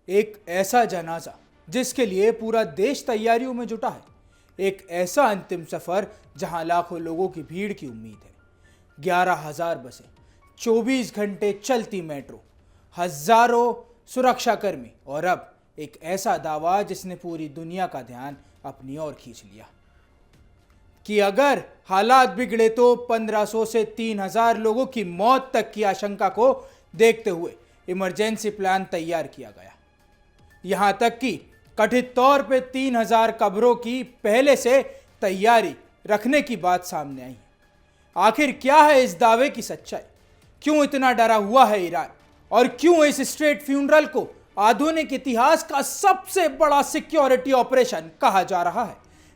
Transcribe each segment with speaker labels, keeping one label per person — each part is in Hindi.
Speaker 1: एक ऐसा जनाजा जिसके लिए पूरा देश तैयारियों में जुटा है। एक ऐसा अंतिम सफर जहां लाखों लोगों की भीड़ की उम्मीद है। 11,000 बसें, 24 घंटे चलती मेट्रो, हजारों सुरक्षाकर्मी और अब एक ऐसा दावा जिसने पूरी दुनिया का ध्यान अपनी ओर खींच लिया कि अगर हालात बिगड़े तो 1500 से 3000 लोगों की मौत तक की आशंका को देखते हुए इमरजेंसी प्लान तैयार किया गया। यहां तक कि कथित तौर पे 3000 कब्रों की पहले से तैयारी रखने की बात सामने आई है। आखिर क्या है इस दावे की सच्चाई? क्यों इतना डरा हुआ है ईरान? और क्यों इस स्टेट फ्यूनरल को आधुनिक इतिहास का सबसे बड़ा सिक्योरिटी ऑपरेशन कहा जा रहा है?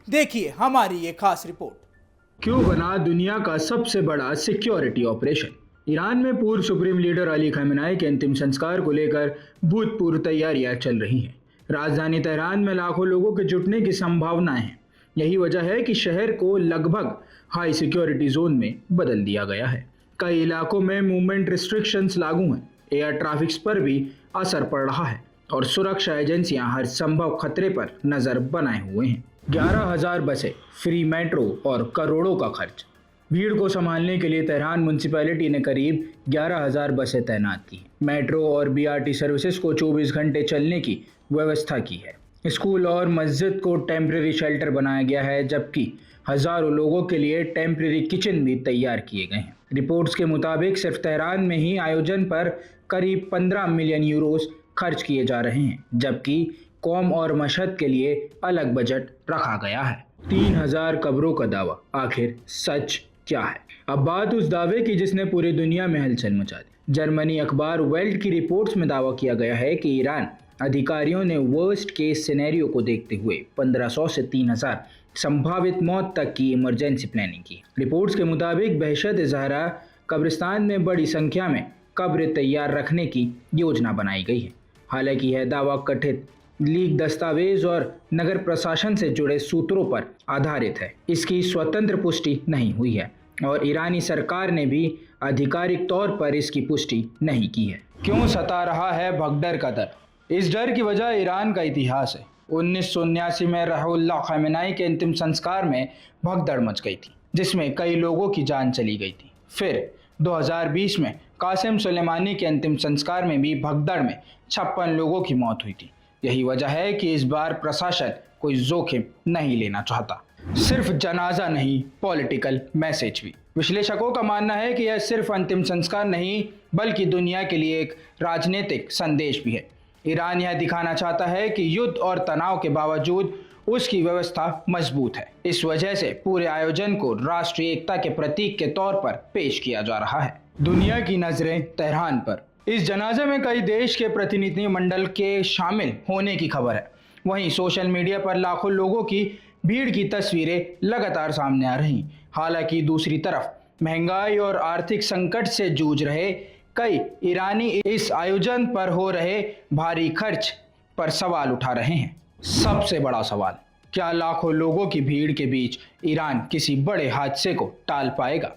Speaker 1: देखिए हमारी ये खास रिपोर्ट।
Speaker 2: क्यों बना दुनिया का सबसे बड़ा सिक्योरिटी ऑपरेशन? ईरान में पूर्व सुप्रीम लीडर अली खamenei के अंतिम संस्कार को लेकर भूतपूर्व तैयारियां चल रही हैं। राजधानी तेहरान में लाखों लोगों के जुटने की संभावनाएं हैं। यही वजह है कि शहर को लगभग हाई सिक्योरिटी जोन में बदल दिया गया है। कई इलाकों में मूवमेंट रिस्ट्रिक्शंस लागू हैं। एयर ट्रैफिक पर भी असर पड़ रहा है और सुरक्षा एजेंसियां हर संभव खतरे पर नजर बनाए हुए हैं। 11,000 बसें, फ्री मेट्रो और करोड़ों का खर्च। भीड़ को संभालने के लिए तेहरान म्यूनिसिपैलिटी ने करीब 11,000 बसें तैनात की। मेट्रो और बीआरटी सर्विसेज को 24 घंटे चलने की व्यवस्था की है। स्कूल और मस्जिद को टेम्परेरी शेल्टर बनाया गया है, जबकि हजारों लोगों के लिए टेम्परेरी किचन भी तैयार किए गए हैं। रिपोर्ट्स के मुताबिक सिर्फ तेहरान में ही आयोजन पर करीब 15 मिलियन यूरोस खर्च किए जा रहे हैं, जबकि कौम और मशहद के लिए अलग बजट रखा गया है। 3000 कब्रों का दावा, आखिर सच क्या है? अब बात उस दावे की जिसने पूरी दुनिया में हलचल मचा दी। जर्मनी अखबार वेल्ट की रिपोर्ट्स में दावा किया गया है कि ईरान अधिकारियों ने वर्स्ट केस सिनेरियो को देखते हुए 1500 से 3000 संभावित मौत तक की इमरजेंसी प्लानिंग की। रिपोर्ट्स के मुताबिक बहशत ज़हरा कब्रिस्तान में बड़ी संख्या में कब्र तैयार रखने की योजना बनाई गई है। हालांकि यह दावा कथित लीक दस्तावेज और नगर प्रशासन से जुड़े सूत्रों पर आधारित है। इसकी स्वतंत्र पुष्टि नहीं हुई है और ईरानी सरकार ने भी आधिकारिक तौर पर इसकी पुष्टि नहीं की है। क्यों सता रहा है भगदड़ का डर? इस डर की वजह ईरान का इतिहास है। 1979 में रुहुल्लाह खamenei के अंतिम संस्कार में भगदड़ मच गई थी, जिसमें कई लोगों की जान चली गई थी। फिर 2020 में कासिम सुलेमानी के अंतिम संस्कार में भी भगदड़ में 56 लोगों की मौत हुई थी। यही वजह है कि इस बार प्रशासन कोई जोखिम नहीं लेना चाहता। सिर्फ जनाजा नहीं, पॉलिटिकल मैसेज भी। विश्लेषकों का मानना है कि यह सिर्फ अंतिम संस्कार नहीं बल्कि दुनिया के लिए एक राजनीतिक संदेश भी है। ईरान यह दिखाना चाहता है कि युद्ध और तनाव के बावजूद उसकी व्यवस्था मजबूत है। इस वजह से पूरे आयोजन को राष्ट्रीय एकता के प्रतीक के तौर पर पेश किया जा रहा है। दुनिया की नजरें तेहरान पर। इस जनाजे में कई देश के प्रतिनिधिमंडल के शामिल होने की खबर है। वहीं सोशल मीडिया पर लाखों लोगों की भीड़ की तस्वीरें लगातार सामने आ रही। हालांकि दूसरी तरफ महंगाई और आर्थिक संकट से जूझ रहे कई ईरानी इस आयोजन पर हो रहे भारी खर्च पर सवाल उठा रहे हैं। सबसे बड़ा सवाल, क्या लाखों लोगों की भीड़ के बीच ईरान किसी बड़े हादसे को टाल पाएगा?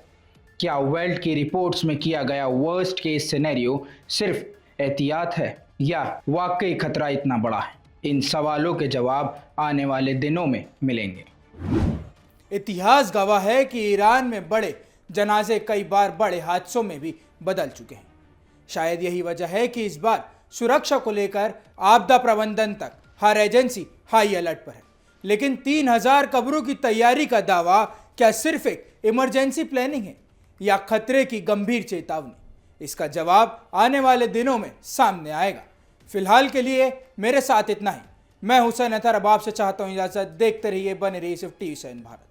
Speaker 2: क्या वेल्ट की रिपोर्ट्स में किया गया वर्स्ट केस सिनेरियो सिर्फ एहतियात है या वाकई खतरा इतना बड़ा है? इन सवालों के जवाब आने वाले दिनों में मिलेंगे।
Speaker 1: इतिहास गवाह है कि ईरान में बड़े जनाजे कई बार बड़े हादसों में भी बदल चुके हैं। शायद यही वजह है कि इस बार सुरक्षा को लेकर आपदा प्रबंधन तक हर एजेंसी हाई अलर्ट पर है। लेकिन 3000 कब्रों की तैयारी का दावा क्या सिर्फ एक इमरजेंसी प्लानिंग है या खतरे की गंभीर चेतावनी? इसका जवाब आने वाले दिनों में सामने आएगा। फिलहाल के लिए मेरे साथ इतना ही। मैं हुसैन अतहर अब आपसे चाहता हूं इजाजत। देखते रहिए, बने रहिए सिर्फ TV7 भारत।